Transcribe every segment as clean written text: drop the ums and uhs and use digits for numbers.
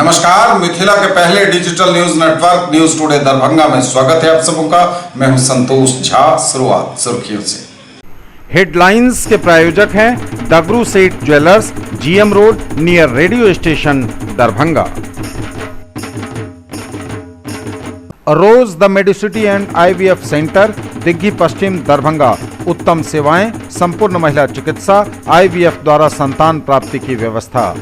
नमस्कार, मिथिला के पहले digital news network news today Darbhanga में स्वागत है आप सबों का। मैं हूं संतोष झा। शुरुआत सुर्खियों से। हेडलाइंस के प्रायोजक हैं Dagru Seth jewellers, GM road near radio station Darbhanga. Rose the medicity and IVF centre, Digghi Paschim Darbhanga. उत्तम सेवाएं, संपूर्ण महिला चिकित्सा, IVF द्वारा संतान प्राप्ति की व्यवस्था।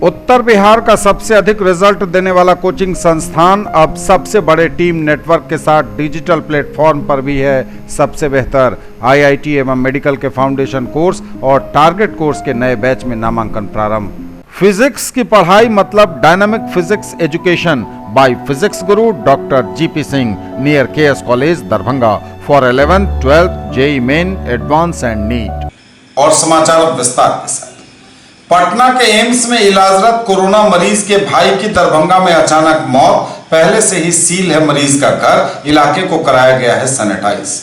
उत्तर बिहार का सबसे अधिक रिजल्ट देने वाला कोचिंग संस्थान अब सबसे बड़े टीम नेटवर्क के साथ डिजिटल प्लेटफॉर्म पर भी है सबसे बेहतर। IIT एवं मेडिकल के फाउंडेशन कोर्स और टारगेट कोर्स के नए बैच में नामांकन प्रारंभ। फिजिक्स की पढ़ाई मतलब dynamic physics education by physics Guru doctor GP Singh near KS college Darbhanga for 11th 12th JEE main advance and NEET. और समाचार विस्तार के साथ। पटना के एम्स में इलाजरत कोरोना मरीज के भाई की दरभंगा में अचानक मौत। पहले से ही सील है मरीज का घर, इलाके को कराया गया है सैनिटाइज।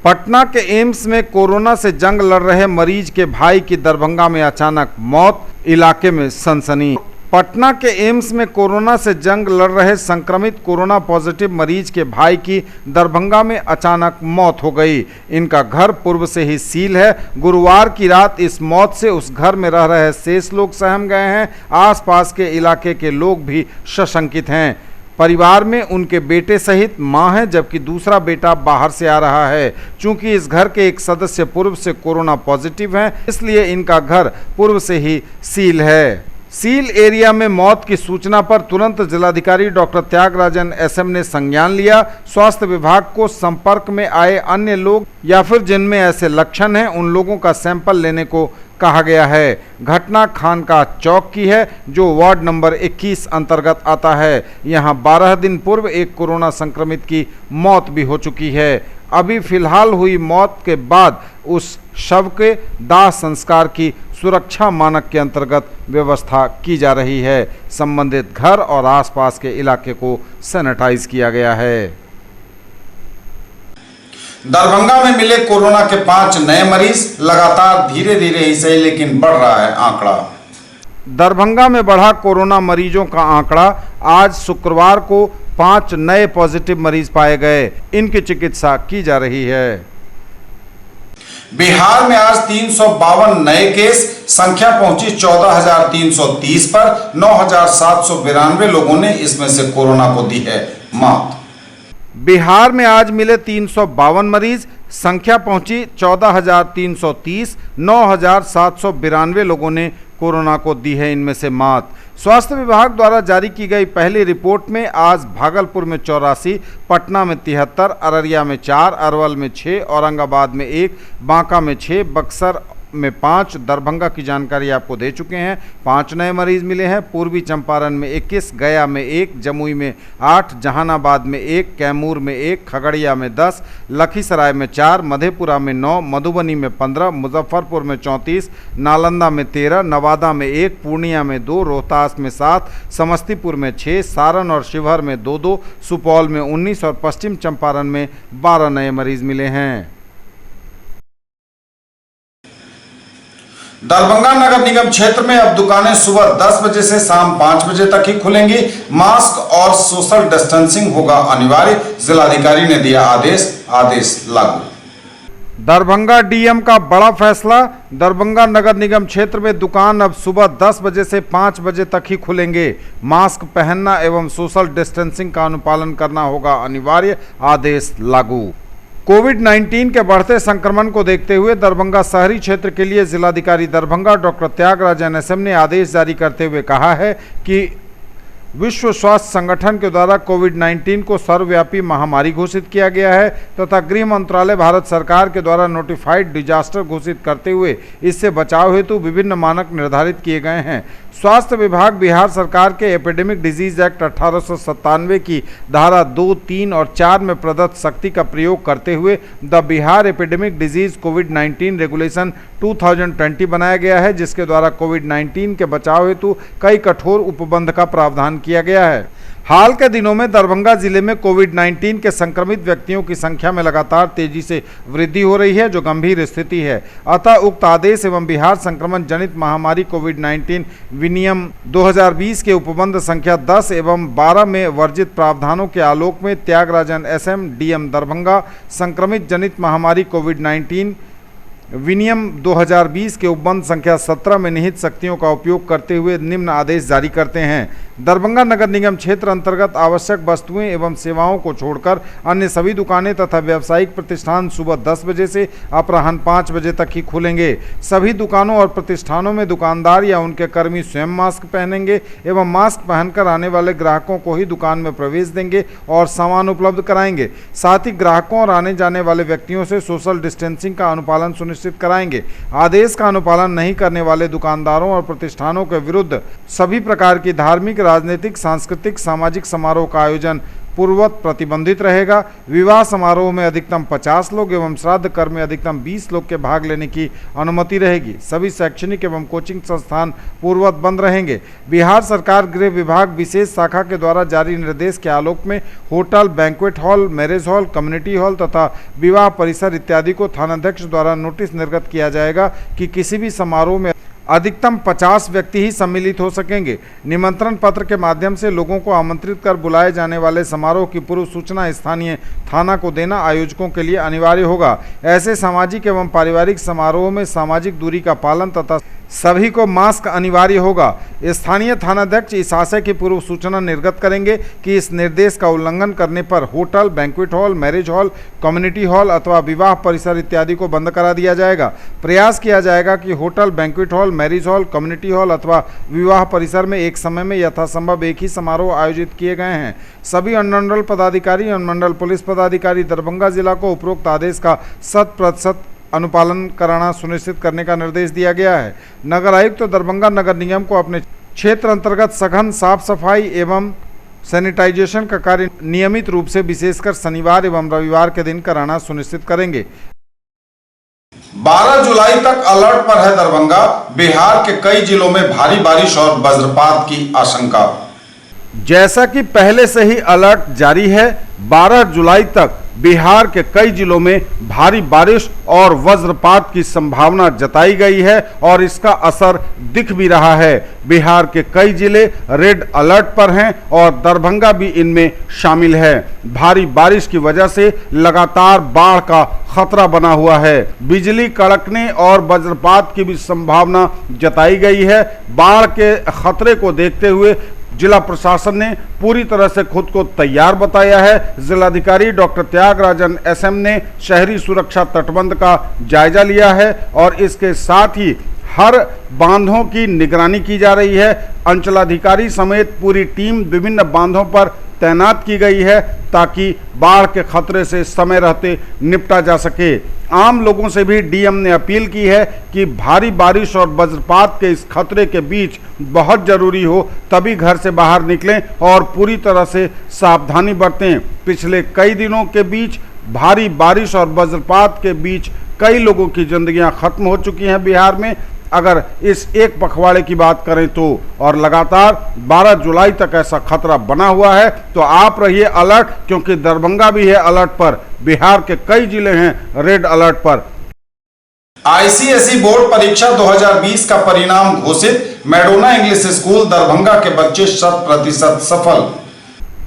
पटना के एम्स में कोरोना से जंग लड़ रहे मरीज के भाई की दरभंगा में अचानक मौत, इलाके में सनसनी। पटना के एम्स में कोरोना से जंग लड़ रहे संक्रमित कोरोना पॉजिटिव मरीज के भाई की दरभंगा में अचानक मौत हो गई। इनका घर पूर्व से ही सील है। गुरुवार की रात इस मौत से उस घर में रह रहे शेष लोग सहम गए हैं। आसपास के इलाके के लोग भी सशंकित हैं। परिवार में उनके बेटे सहित मां है, जबकि दूसरा बेटा बाहर से आ रहा है। चूंकि इस घर के एक सदस्य पूर्व से कोरोना पॉजिटिव हैं, इसलिए इनका घर पूर्व से ही सील है। सील एरिया में मौत की सूचना पर तुरंत जिलाधिकारी डॉक्टर त्यागराजन SM ने संज्ञान लिया। स्वास्थ्य विभाग को संपर्क में आए अन्य लोग या फिर जिनमें ऐसे लक्षण हैं उन लोगों का सैंपल लेने को कहा गया है। घटना खानका चौक की है, जो वार्ड नंबर 21 अंतर्गत आता है। यहां 12 दिन पूर्व एक कोरोना संक्रमित की मौत भी हो चुकी है। अभी फिलहाल हुई मौत के बाद उस शव के दाह संस्कार की सुरक्षा मानक के अंतर्गत व्यवस्था की जा रही है। संबंधित घर और आसपास के इलाके को सैनिटाइज किया गया है। दरभंगा में मिले कोरोना के 5 नए मरीज। लगातार धीरे धीरे ही सही लेकिन बढ़ रहा है आंकड़ा। दरभंगा में बढ़ा कोरोना मरीजों का आंकड़ा। आज शुक्रवार को 5 नए पॉजिटिव मरीज पाए गए। इनकी चिकित्सा की जा रही है। बिहार में आज 352 नए केस, संख्या पहुंची 14,330 पर। 9,792 लोगों ने इसमें से कोरोना को दी है मात। बिहार में आज मिले 352 मरीज, संख्या पहुंची 14,330। 9,792 लोगों ने कोरोना को दी है इनमें से मात। स्वास्थ्य विभाग द्वारा जारी की गई पहली रिपोर्ट में आज भागलपुर में 84, पटना में 73, अररिया में 4, अरवल में 6, औरंगाबाद में 1, बांका में 6, बक्सर में 5, दरभंगा की जानकारी आपको दे चुके हैं। 5 नए मरीज मिले हैं। पूर्वी चंपारण में 21, गया में 1, जमुई में 8, जहानाबाद में 1, कैमूर में 1, खगड़िया में 10, लखीसराय में 4, मधेपुरा में 9, मधुबनी में 15, मुजफ्फरपुर में 34, नालंदा में 13, नवादा में 1, पूर्णिया में 2, रोहतास में 7, समस्तीपुर में 6, सारण और शिवहर में 2-2, सुपौल में 19 और पश्चिम चंपारण में 12 नए मरीज मिले हैं। दरभंगा नगर निगम क्षेत्र में अब दुकानें सुबह 10 बजे से शाम 5 बजे तक ही खुलेंगी। मास्क और सोशल डिस्टेंसिंग होगा अनिवार्य। जिलाधिकारी ने दिया आदेश लागू। दरभंगा DM का बड़ा फैसला। दरभंगा नगर निगम क्षेत्र में दुकान अब सुबह 10 बजे से 5 बजे तक ही खुलेंगे। मास्क पहनना एवं सोशल डिस्टेंसिंग का अनुपालन करना होगा अनिवार्य। आदेश लागू। कोविड-19 के बढ़ते संक्रमण को देखते हुए दरभंगा शहरी क्षेत्र के लिए जिलाधिकारी दरभंगा डॉक्टर त्यागराजन SM ने आदेश जारी करते हुए कहा है कि विश्व स्वास्थ्य संगठन के द्वारा कोविड-19 को सर्वव्यापी महामारी घोषित किया गया है तथा गृह मंत्रालय भारत सरकार के द्वारा नोटिफाइड डिजास्टर घोषित करते हुए इससे बचाव हेतु विभिन्न मानक निर्धारित किए गए हैं। स्वास्थ्य विभाग बिहार सरकार के एपिडेमिक डिजीज एक्ट 1897 की धारा 2, 3 और 4 में प्रदत्त शक्ति का प्रयोग करते हुए the Bihar epidemic disease covid regulation 2020 बनाया गया है, जिसके द्वारा कोविड-19 के बचाव हेतु कई कठोर उपबंध का प्रावधान किया गया है। हाल के दिनों में दरभंगा जिले में कोविड-19 के संक्रमित व्यक्तियों की संख्या में लगातार तेजी से वृद्धि हो रही है, जो गंभीर स्थिति है। अतः उक्त आदेश एवं बिहार संक्रमण जनित महामारी कोविड-19 विनियम 2020 के उपबंध संख्या 10 एवं 12 में वर्जित प्रावधानों के आलोक में त्यागराजन एसएम डीएम दरभंगा संक्रमित जनित महामारी कोविड-19 विनियम 2020 के उपबंध संख्या 17 में निहित शक्तियों का उपयोग करते हुए निम्न आदेश जारी करते हैं। दरभंगा नगर निगम क्षेत्र अंतर्गत आवश्यक वस्तुएं एवं सेवाओं को छोड़कर अन्य सभी दुकानें तथा व्यावसायिक प्रतिष्ठान सुबह 10 बजे से अपराह्न 5 बजे तक ही खुलेंगे। सभी दुकानों और प्रतिष्ठानों में दुकानदार या उनके कर्मी स्वयं मास्क पहनेंगे एवं मास्क पहनकर आने वाले ग्राहकों को ही दुकान में प्रवेश देंगे और सामान उपलब्ध कराएंगे। साथ ही ग्राहकों और आने जाने वाले व्यक्तियों से सोशल डिस्टेंसिंग का अनुपालन सुनिश्चित कराएंगे। आदेश का अनुपालन नहीं करने वाले दुकानदारों और प्रतिष्ठानों के विरुद्ध सभी प्रकार की धार्मिक, राजनीतिक, सांस्कृतिक, सामाजिक समारोह का आयोजन पूर्ववत प्रतिबंधित रहेगा। विवाह समारोह में अधिकतम 50 लोग एवं श्राद्ध कर्म में अधिकतम 20 लोग के भाग लेने की अनुमति रहेगी। सभी शैक्षणिक एवं कोचिंग संस्थान पूर्ववत बंद रहेंगे। बिहार सरकार गृह विभाग विशेष शाखा के द्वारा जारी निर्देश के आलोक में hotel, banquet hall, marriage hall, community hall तथा विवाह परिसर इत्यादि को थानाध्यक्ष द्वारा नोटिस निर्गत किया जाएगा कि किसी भी समारोह में अधिकतम 50 व्यक्ति ही सम्मिलित हो सकेंगे। निमंत्रण पत्र के माध्यम से लोगों को आमंत्रित कर बुलाए जाने वाले समारोह की पूर्व सूचना स्थानीय थाना को देना आयोजकों के लिए अनिवार्य होगा। ऐसे सामाजिक एवं पारिवारिक समारोह में सामाजिक दूरी का पालन तथा सभी को मास्क अनिवार्य होगा। स्थानीय थानाध्यक्ष इस आशय की पूर्व सूचना निर्गत करेंगे कि इस निर्देश का उल्लंघन करने पर hotel, banquet hall, marriage hall, community hall अथवा विवाह परिसर इत्यादि को बंद करा दिया जाएगा। प्रयास किया जाएगा कि hotel, banquet hall, marriage hall, community hall अथवा विवाह परिसर में एक समय में यथासंभव एक ही समारोह आयोजित किए गए हैं। सभी अनुमंडल पदाधिकारी, अनुमंडल पुलिस पदाधिकारी दरभंगा जिला को उपरोक्त आदेश का 100% अनुपालन कराना सुनिश्चित करने का निर्देश दिया गया है। नगर आयुक्त तो दरभंगा नगर निगम को अपने क्षेत्र अंतर्गत सघन साफ सफाई एवं सैनिटाइजेशन का कार्य नियमित रूप से विशेषकर शनिवार एवं रविवार के दिन कराना सुनिश्चित करेंगे। 12 जुलाई तक अलर्ट पर है दरभंगा। बिहार के कई जिलों में भारी बारिश और वज्रपात की आशंका। जैसा कि पहले से ही अलर्ट जारी है, 12 जुलाई तक बिहार के कई जिलों में भारी बारिश और वज्रपात की संभावना जताई गई है और इसका असर दिख भी रहा है। बिहार के कई जिले रेड अलर्ट पर हैं और दरभंगा भी इनमें शामिल है। भारी बारिश की वजह से लगातार बाढ़ का खतरा बना हुआ है। बिजली कड़कने और वज्रपात की भी संभावना जताई गई है। बाढ़ के खतरे को देखते हुए जिला प्रशासन ने पूरी तरह से खुद को तैयार बताया है। जिलाधिकारी डॉक्टर त्यागराजन एसएम ने शहरी सुरक्षा तटबंध का जायजा लिया है और इसके साथ ही हर बांधों की निगरानी की जा रही है। अंचलाधिकारी समेत पूरी टीम विभिन्न बांधों पर तैनात की गई है ताकि बाढ़ के खतरे से समय रहते निपटा जा सके। आम लोगों से भी डीएम ने अपील की है कि भारी बारिश और वज्रपात के इस खतरे के बीच बहुत जरूरी हो तभी घर से बाहर निकलें और पूरी तरह से सावधानी बरतें। पिछले कई दिनों के बीच भारी बारिश और वज्रपात के बीच कई लोगों की जिंदगियां खत्म हो चुकी हैं बिहार में। अगर इस एक पखवाड़े की बात करें तो और लगातार 12 जुलाई तक ऐसा खतरा बना हुआ है, तो आप रहिए अलर्ट, क्योंकि दरभंगा भी है अलर्ट पर। बिहार के कई जिले हैं रेड अलर्ट पर। आईसीएसई बोर्ड परीक्षा 2020 का परिणाम घोषित। मैडोना इंग्लिश स्कूल दरभंगा के बच्चे 100% सफल।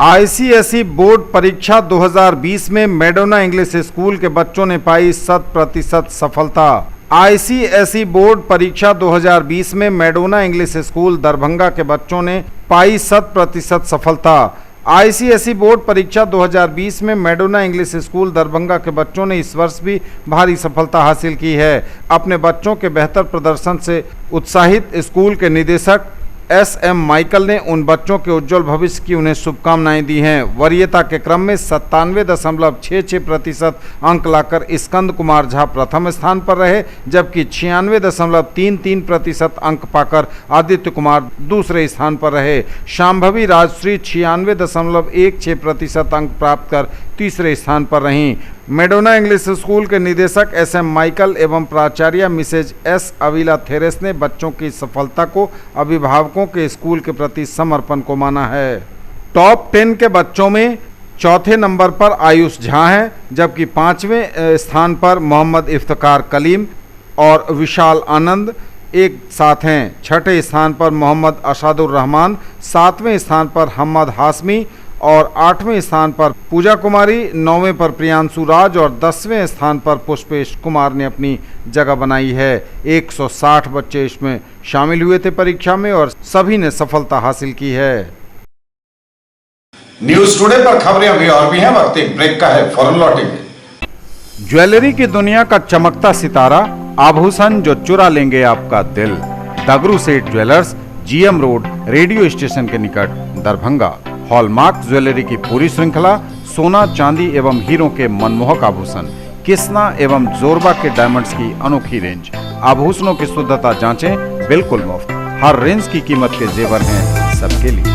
आईसीएसई बोर्ड परीक्षा 2020 में मैडोना इंग्लिश स्कूल के बच्चों ने पाई 100% सफलता। आईसीएसई बोर्ड परीक्षा 2020 में मैडोना इंग्लिश स्कूल दरभंगा के बच्चों ने पाई 100% सफलता। आईसीएसई बोर्ड परीक्षा 2020 में मैडोना इंग्लिश स्कूल दरभंगा के बच्चों ने इस वर्ष भी भारी सफलता हासिल की है। अपने बच्चों के बेहतर प्रदर्शन से उत्साहित स्कूल के निदेशक एसएम माइकल ने उन बच्चों के उज्जवल भविष्य की उन्हें शुभकामनाएं दी हैं। वरीयता के क्रम में 97.66% अंक लाकर स्कंद कुमार झा प्रथम स्थान पर रहे, जबकि 96.33% अंक पाकर आदित्य कुमार दूसरे स्थान पर रहे। शांभवी राजश्री 96.16% अंक प्राप्त कर तीसरे स्थान पर रहीं। मैडोना इंग्लिश स्कूल के निदेशक एसएम माइकल एवं प्राचार्य मिसेज एस अविला थेरेस ने बच्चों की सफलता को अभिभावकों के स्कूल के प्रति समर्पण को माना है। टॉप 10 के बच्चों में चौथे नंबर पर आयुष झा हैं, जबकि 5वें स्थान पर मोहम्मद इफ्तिकार कलीम और विशाल आनंद एक साथ हैं। छठे स्थान पर मोहम्मद असादुर रहमान, 7वें स्थान पर हम्मद हाशमी और 8वें स्थान पर पूजा कुमारी, 9वें पर प्रियांशु राज और 10वें स्थान पर पुष्पेश कुमार ने अपनी जगह बनाई है। 160 बच्चे इसमें शामिल हुए थे परीक्षा में और सभी ने सफलता हासिल की है। न्यूज टुडे पर खबरें अभी और भी हैं, वक्त एक ब्रेक का है, फौरन लौटेंगे। ज्वेलरी की दुनिया का चमकता सितारा, आभूषण जो चुरा लेंगे आपका दिल। दगरू Seth jewellers, GM road, radio station के निकट, दरभंगा। हॉलमार्क ज्वेलरी की पूरी श्रृंखला, सोना चांदी एवं हीरों के मनमोहक आभूषण, किस्ना एवं जोरबा के डायमंड्स की अनोखी रेंज। आभूषणों की शुद्धता जांचें, बिल्कुल मुफ्त। हर रेंज की कीमत के जेवर हैं सबके लिए।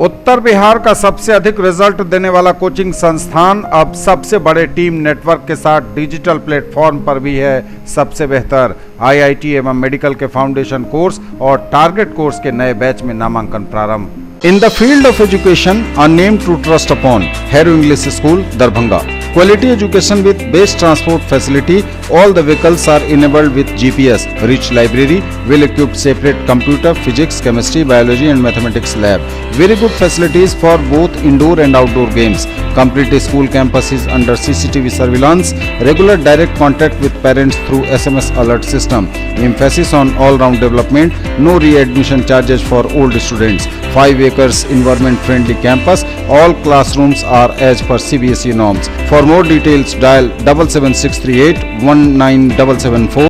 उत्तर बिहार का सबसे अधिक रिजल्ट देने वाला कोचिंग संस्थान अब सबसे बड़े टीम नेटवर्क के साथ डिजिटल प्लेटफॉर्म पर भी है सबसे बेहतर। आईआईटी एवं मेडिकल के फाउंडेशन कोर्स और टारगेट कोर्स के नए बैच में नामांकन प्रारंभ। In the field of education, a name to trust upon, Hero English School, Darbhanga. Quality education with best transport facility. All the vehicles are enabled with GPS. Rich library, well-equipped separate computer, physics, chemistry, biology and mathematics lab. Very good facilities for both indoor and outdoor games. Complete school campus is under CCTV surveillance. Regular direct contact with parents through SMS alert system. Emphasis on all-round development. No readmission charges for old students. 5 acres environment friendly campus. All classrooms are as per CBSE norms. For more details dial 77638 19774।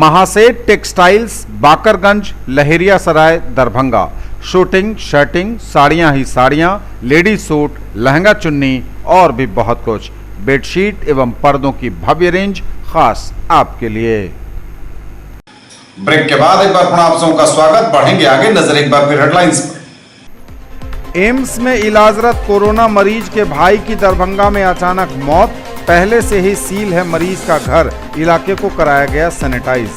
Mahaseth textiles, Bakarganj, Laheria Sarai, Darbhanga. Suiting, shirting, साड़ियाँ ही साड़ियाँ, ladies suit, lehenga चुन्नी और भी बहुत कुछ। Bedsheet एवं पर्दों की भव्य रेंज खास आपके लिए। ब्रेक के बाद एक बार पुनः आप सबका स्वागत। बढ़ेंगे आगे, नजर एक बार फिर हेडलाइंस पर। एम्स में इलाजरत कोरोना मरीज के भाई की दरभंगा में अचानक मौत, पहले से ही सील है मरीज का घर, इलाके को कराया गया सैनिटाइज।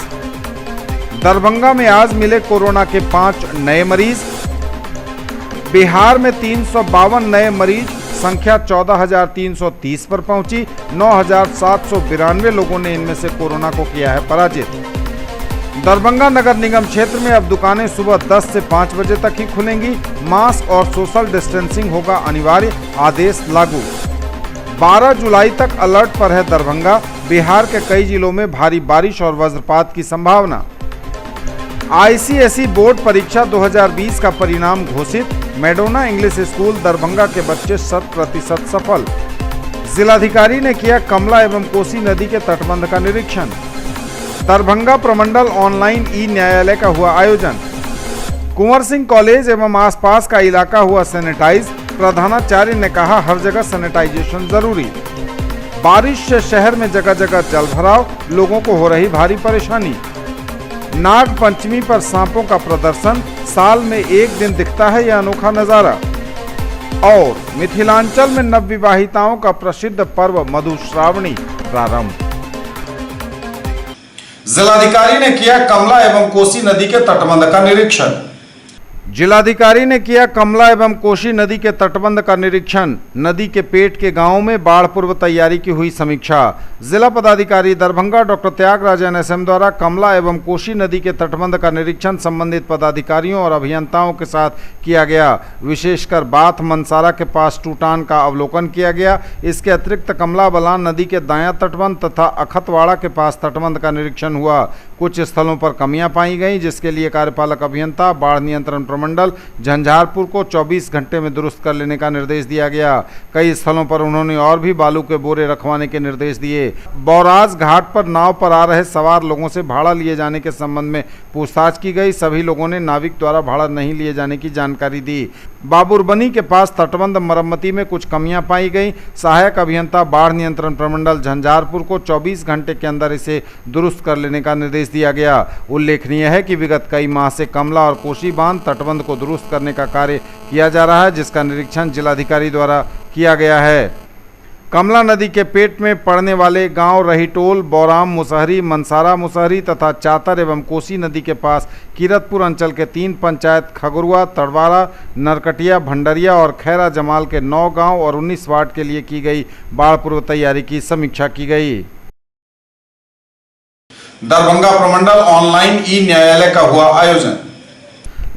दरभंगा में आज मिले कोरोना के 5 नए मरीज। बिहार में 352 नए मरीज, संख्या 14,330 पर पहुंची। 9,792 लोगों ने इनमें से कोरोना को किया है पराजित। दरभंगा नगर निगम क्षेत्र में अब दुकानें सुबह 10 से 5 बजे तक ही खुलेंगी। मास्क और सोशल डिस्टेंसिंग होगा अनिवार्य, आदेश लागू। 12 जुलाई तक अलर्ट पर है दरभंगा। बिहार के कई जिलों में भारी बारिश और वज्रपात की संभावना। आईसीएसई बोर्ड परीक्षा 2020 का परिणाम घोषित। मैडोना इंग्लिश स्कूल दरभंगा के बच्चे 100% सफल। जिलाधिकारी ने किया कमला एवं कोसी नदी के तटबंध का निरीक्षण। दरभंगा प्रमंडल ऑनलाइन ई न्यायालय का हुआ आयोजन। कुंवर सिंह कॉलेज एवं आसपास का इलाका हुआ सैनिटाइज। प्रधानाचार्य ने कहा हर जगह सैनिटाइजेशन जरूरी। बारिश से शहर में जगह जगह जल भराव, लोगों को हो रही भारी परेशानी। नाग पंचमी पर सांपों का प्रदर्शन, साल में एक दिन दिखता है यह अनोखा नजारा। और मिथिलांचल में नवविवाहिताओं का प्रसिद्ध पर्व मधुश्रावणी प्रारंभ। जिलाधिकारी ने किया कमला एवं कोसी नदी के तटबंध का निरीक्षण। जिलाधिकारी ने किया कमला एवं कोसी नदी के तटबंध का निरीक्षण। नदी के पेट के गांवों में बाढ़ पूर्व तैयारी की हुई समीक्षा। जिला पदाधिकारी दरभंगा डॉक्टर त्यागराज NSM द्वारा कमला एवं कोसी नदी के तटबंध का निरीक्षण संबंधित पदाधिकारियों और अभियंताओं के साथ किया गया। विशेषकर बाथ मनसारा के पास टूटान का अवलोकन किया गया। इसके अतिरिक्त कमला बलान नदी के दायां तटबंध तथा अखतवाड़ा के पास तटबंध का निरीक्षण हुआ। कुछ स्थलों पर कमियां पाई गई, जिसके लिए कार्यपालक अभियंता बाढ़ नियंत्रण प्रमंडल झंझारपुर को 24 घंटे में दुरुस्त कर लेने का निर्देश दिया गया। कई स्थलों पर उन्होंने और भी बालू के बोरे रखवाने के निर्देश दिए। बौराज घाट पर नाव पर आ रहे सवार लोगों से भाड़ा लिए जाने के संबंध में पूछताछ की गई। सभी लोगों ने नाविक द्वारा भाड़ा नहीं लिए जाने की जानकारी दी। बाबुरबनी के पास तटबंध मरम्मती में कुछ कमियां पाई गई। सहायक अभियंता बाढ़ नियंत्रण प्रमंडल झंझारपुर को 24 घंटे के अंदर इसे दुरुस्त कर लेने का निर्देश दिया गया। उल्लेखनीय है कि विगत कई माह से कमला और कोसी बांध तटबंध को दुरुस्त करने का कार्य किया जा रहा है, जिसका निरीक्षण जिलाधिकारी द्वारा किया गया है। कमला नदी के पेट में पड़ने वाले गांव रहीटोल, बौराम मुसहरी, मनसारा मुसहरी तथा चातर एवं कोसी नदी के पास कीरतपुर अंचल के 3 पंचायत खगरुआ, तड़वारा, नरकटिया, भंडरिया और खैरा जमाल के 9 गांव और 19 वार्ड के लिए की गई बाढ़ पूर्व तैयारी की समीक्षा की गई। दरभंगा प्रमंडल ऑनलाइन ई न्यायालय का हुआ आयोजन।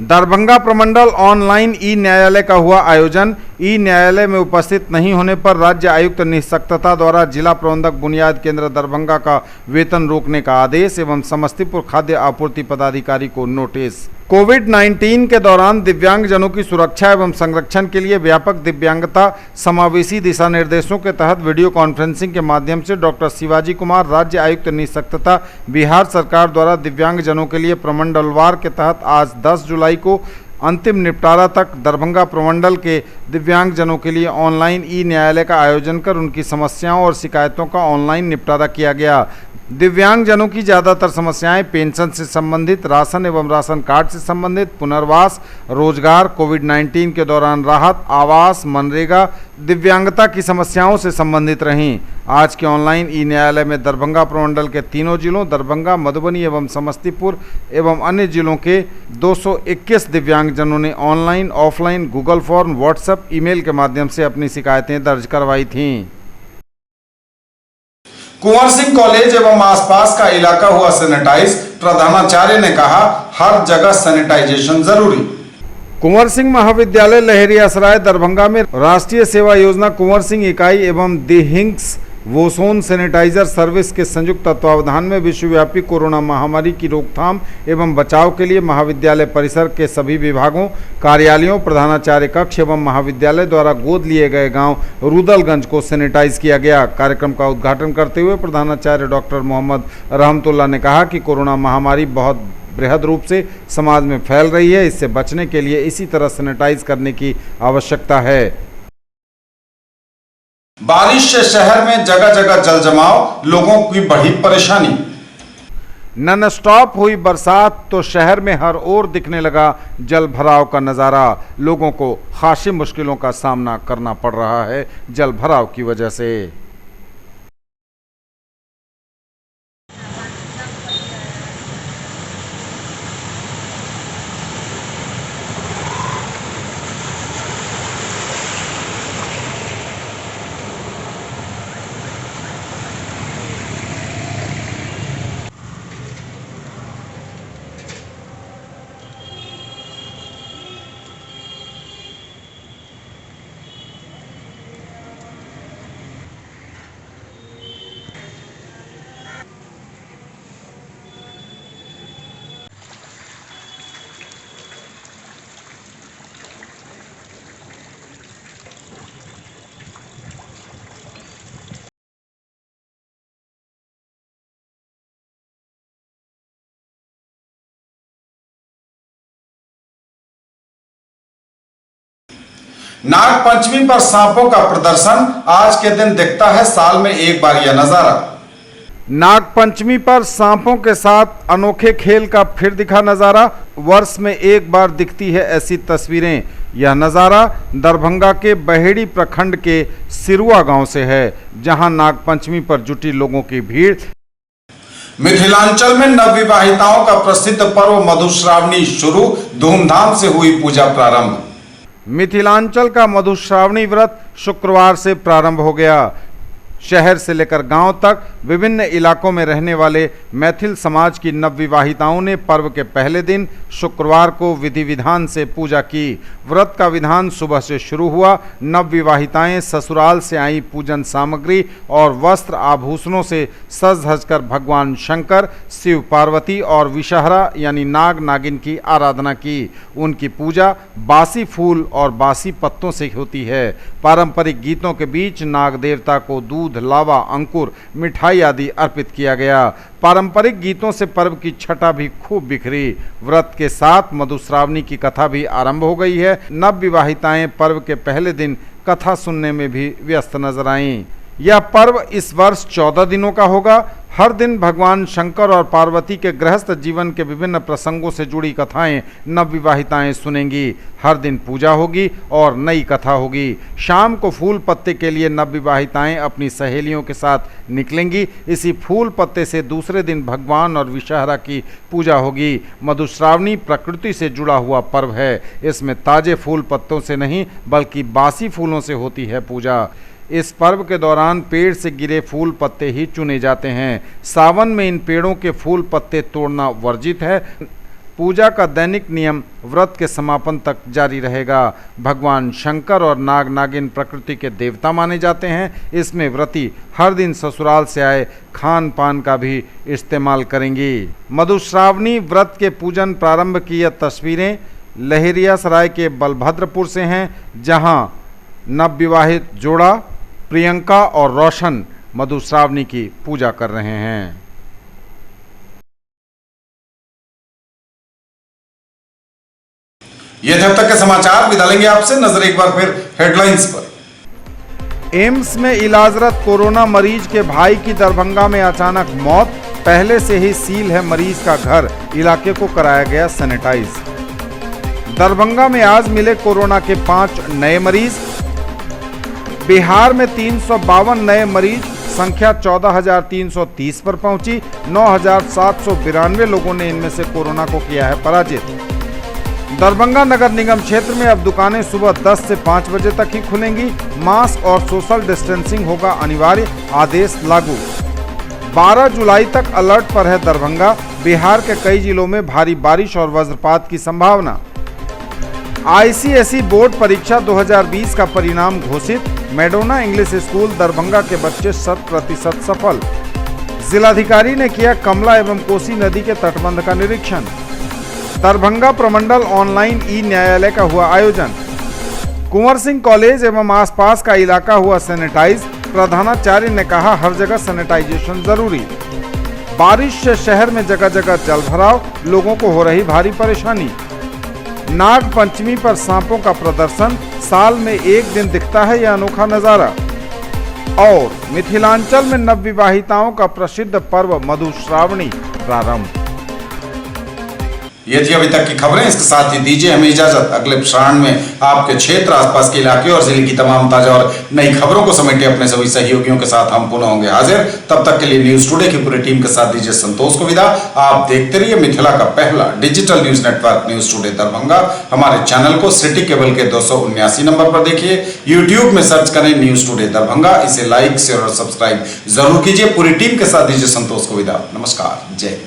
दरभंगा प्रमंडल ऑनलाइन ई न्यायालय का हुआ आयोजन। ई न्यायालय में उपस्थित नहीं होने पर राज्य आयुक्त निःशक्तता द्वारा जिला प्रबंधक बुनियाद केंद्र दरभंगा का वेतन रोकने का आदेश एवं समस्तीपुर खाद्य आपूर्ति पदाधिकारी को नोटिस। कोविड-19 के दौरान दिव्यांगजनों की सुरक्षा एवं संरक्षण के लिए व्यापक दिव्यांगता समावेशी दिशा निर्देशों के तहत वीडियो कॉन्फ्रेंसिंग के माध्यम से डॉक्टर शिवाजी कुमार, राज्य आयुक्त निःशक्तता, बिहार सरकार द्वारा दिव्यांगजनों के लिए प्रमंडलवार के तहत आज 10 जुलाई को अंतिम निपटारा तक दरभंगा प्रमंडल के दिव्यांगजनों के लिए ऑनलाइन ई न्यायालय का आयोजन कर उनकी समस्याओं और शिकायतों का ऑनलाइन निपटारा किया गया। दिव्यांगजनों की ज़्यादातर समस्याएं पेंशन से संबंधित, राशन एवं राशन कार्ड से संबंधित, पुनर्वास, रोजगार, कोविड-19 के दौरान राहत, आवास, मनरेगा, दिव्यांगता की समस्याओं से संबंधित रहीं। आज के ऑनलाइन ई न्यायालय में दरभंगा प्रमंडल के तीनों जिलों दरभंगा, मधुबनी एवं समस्तीपुर एवं अन्य जिलों के 221 दिव्यांगजनों ने online, offline, Google form, WhatsApp, email के माध्यम से अपनी शिकायतें दर्ज करवाई थीं। कुंवर सिंह कॉलेज एवं आसपास का इलाका हुआ सैनिटाइज। प्रधानाचार्य ने कहा, हर जगह सैनिटाइजेशन जरूरी। कुंवर सिंह महाविद्यालय लहरियासराय दरभंगा में राष्ट्रीय सेवा योजना कुंवर सिंह इकाई एवं द हिंग्स वोसोन सैनिटाइजर सर्विस के संयुक्त तत्वावधान में विश्वव्यापी कोरोना महामारी की रोकथाम एवं बचाव के लिए महाविद्यालय परिसर के सभी विभागों, कार्यालयों, प्रधानाचार्य कक्ष एवं महाविद्यालय द्वारा गोद लिए गए गांव रुदलगंज को सैनिटाइज किया गया। कार्यक्रम का उद्घाटन करते हुए प्रधानाचार्य डॉक्टर मोहम्मद रहमतुल्लाह ने कहा कि कोरोना महामारी बहुत बृहद रूप से समाज में फैल रही है। इससे बचने के लिए इसी तरह सैनिटाइज करने की आवश्यकता है। बारिश से शहर में जगह जगह जल जमाव, लोगों की बढ़ी परेशानी। नॉन स्टॉप हुई बरसात तो शहर में हर ओर दिखने लगा जल भराव का नज़ारा। लोगों को खासी मुश्किलों का सामना करना पड़ रहा है जल भराव की वजह से। नाग पंचमी पर सांपों का प्रदर्शन। आज के दिन दिखता है साल में एक बार यह नजारा। नाग पंचमी पर सांपों के साथ अनोखे खेल का फिर दिखा नजारा। वर्ष में एक बार दिखती है ऐसी तस्वीरें। यह नज़ारा दरभंगा के बहेड़ी प्रखंड के सिरुआ गांव से है, जहां नाग पंचमी पर जुटी लोगों की भीड़। मिथिलांचल में नवविवाहिताओं का प्रसिद्ध पर्व मधुश्रावणी शुरू। धूमधाम से हुई पूजा प्रारंभ। मिथिलांचल का मधुश्रावणी व्रत शुक्रवार से प्रारंभ हो गया। शहर से लेकर गांव तक विभिन्न इलाकों में रहने वाले मैथिल समाज की नवविवाहिताओं ने पर्व के पहले दिन शुक्रवार को विधि विधान से पूजा की। व्रत का विधान सुबह से शुरू हुआ। नवविवाहिताएं ससुराल से आई पूजन सामग्री और वस्त्र आभूषणों से सज धज कर भगवान शंकर, शिव पार्वती और विषहरा यानी नाग नागिन की आराधना की। उनकी पूजा बासी फूल और बासी पत्तों से होती है। पारंपरिक गीतों के बीच नाग देवता को दूध, लावा, अंकुर, मिठाई आदि अर्पित किया गया। पारंपरिक गीतों से पर्व की छटा भी खूब बिखरी। व्रत के साथ मधुश्रावणी की कथा भी आरंभ हो गई है। नवविवाहिताएं पर्व के पहले दिन कथा सुनने में भी व्यस्त नजर आईं। यह पर्व इस वर्ष 14 दिनों का होगा। हर दिन भगवान शंकर और पार्वती के गृहस्थ जीवन के विभिन्न प्रसंगों से जुड़ी कथाएं नवविवाहिताएं सुनेंगी। हर दिन पूजा होगी और नई कथा होगी। शाम को फूल पत्ते के लिए नवविवाहिताएं अपनी सहेलियों के साथ निकलेंगी। इसी फूल पत्ते से दूसरे दिन भगवान और विषहरा की पूजा होगी। मधुश्रावणी प्रकृति से जुड़ा हुआ पर्व है। इसमें ताजे फूल पत्तों से नहीं बल्कि बासी फूलों से होती है पूजा। इस पर्व के दौरान पेड़ से गिरे फूल पत्ते ही चुने जाते हैं। सावन में इन पेड़ों के फूल पत्ते तोड़ना वर्जित है। पूजा का दैनिक नियम व्रत के समापन तक जारी रहेगा। भगवान शंकर और नाग नागिन प्रकृति के देवता माने जाते हैं। इसमें व्रती हर दिन ससुराल से आए खान पान का भी इस्तेमाल करेंगी। मधुश्रावणी व्रत के पूजन प्रारंभ की यह तस्वीरें लहेरियासराय के बलभद्रपुर से हैं, जहां नवविवाहित जोड़ा प्रियंका और रोशन मधुश्रावणी की पूजा कर रहे हैं। ये थे अब तक के समाचार। विदा लेंगे आपसे। नजर एक बार फिर हेडलाइंस पर। एम्स में इलाजरत कोरोना मरीज के भाई की दरभंगा में अचानक मौत। पहले से ही सील है मरीज का घर। इलाके को कराया गया सैनिटाइज। दरभंगा में आज मिले कोरोना के 5 नए मरीज। बिहार में 352 नए मरीज, संख्या 14,330 पर पहुंची। 9,792 लोगों ने इनमें से कोरोना को किया है पराजित। दरभंगा नगर निगम क्षेत्र में अब दुकानें सुबह 10 से 5 बजे तक ही खुलेंगी। मास्क और सोशल डिस्टेंसिंग होगा अनिवार्य, आदेश लागू। 12 जुलाई तक अलर्ट पर है दरभंगा। बिहार के कई जिलों में भारी बारिश और वज्रपात की संभावना। आईसीएसई बोर्ड परीक्षा 2020 का परिणाम घोषित। मैडोना इंग्लिश स्कूल दरभंगा के बच्चे 100% सफल। जिलाधिकारी ने किया कमला एवं कोसी नदी के तटबंध का निरीक्षण। दरभंगा प्रमंडल ऑनलाइन ई न्यायालय का हुआ आयोजन। कुंवर सिंह कॉलेज एवं आसपास का इलाका हुआ सैनिटाइज। प्रधानाचार्य ने कहा हर जगह सैनिटाइजेशन जरूरी। बारिश से शहर में जगह जगह जल भराव, लोगों को हो रही भारी परेशानी। नाग पंचमी पर सांपों का प्रदर्शन, साल में एक दिन दिखता है यह अनोखा नजारा। और मिथिलांचल में नवविवाहिताओं का प्रसिद्ध पर्व मधुश्रावणी प्रारंभ। ये थी अभी तक की खबरें। इसके साथ ही दीजिए हमें इजाजत। अगले प्रसारण में आपके क्षेत्र, आसपास के इलाके और जिले की तमाम ताजा और नई खबरों को समेटे अपने सभी सहयोगियों के साथ हम पुनः होंगे हाजिर। तब तक के लिए न्यूज टुडे की पूरी टीम के साथ दीजिए संतोष को विदा। आप देखते रहिए मिथिला का पहला digital news network news today Darbhanga. हमारे चैनल को सिटी केबल के 279 नंबर पर देखिए। यूट्यूब में सर्च करें न्यूज टुडे दरभंगा। इसे लाइक, शेयर और सब्सक्राइब जरूर कीजिए। पूरी टीम के साथ दीजिए संतोष को विदा। नमस्कार, जय।